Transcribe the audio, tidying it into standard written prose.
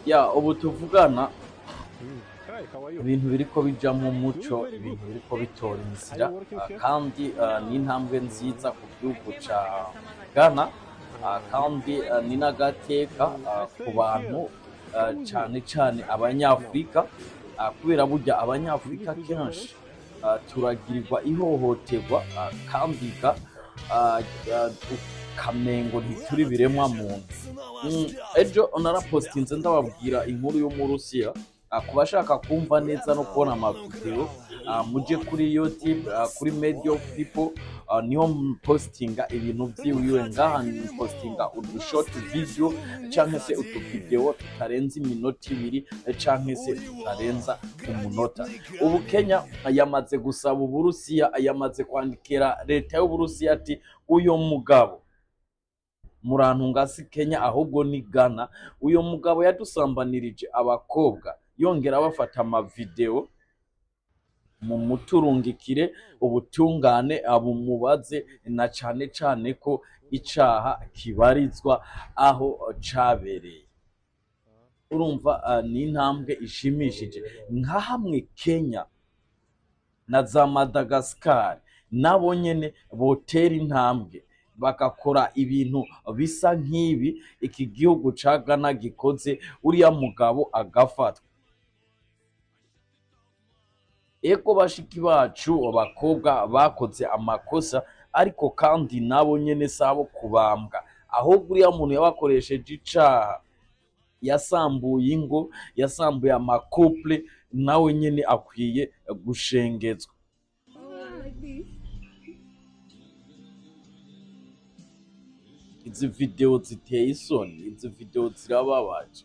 ya ubu tuvugana Hi, how are you? ibintu biriko bija mu muco, Doing very good. ibintu biriko bitora Are inzira, you working here? kandi ni intambwe nziza ku gihugu ca Ghana, kandi ni n'agateka I ku stay bantu here. Come with me. cane cane abanyafrika, kubera burya Will you abanyafrika please your kenshi parents? turagirirwa ihohoterwa, kandi ukamengo ntituri biremwa muntu. Ejo narapostinze ndababwira inkuru y'umurusiya, ku bashaka kumva neza no kubona amavideo muje kuri YouTube, kuri Media of People, niho postinga ibintu vyiwiwe ngaha, postinga udushort video canke se utuvideo tutarenza iminota ibiri canke se tutarenza umunota. Ubu Kenya yamaze gusaba uburusiya, yamaze kwandikira leta y'uburusiya ati uyo mugabo murantunga si Kenya ahubwo ni Ghana, uyo mugabo yadusambanirije abakobwa yongera abafata amavideo, mu muturungikire ubutungane abumubaze, na cane cane ko icaha kibarizwa aho cabereye. Urumva ni intambwe ishimishije, nka hamwe Kenya na za Madagascar nabo nyene botera intambwe bagakora ibintu bisa nk'ibi iki gihugu ca Ghana gikoze, uriya mugabo agafatwa. Ego bashiki bacu abakobwa bakoze amakosa, ariko kandi nabo nyene sabo kubambwa, ahubwo uriya muntu yabakoresheje icaha, yasambuye ingo, yasambuye amakouple, nawe nyene akwiye gushengezwa. Izi video ziteye isoni, izi video zirababaje.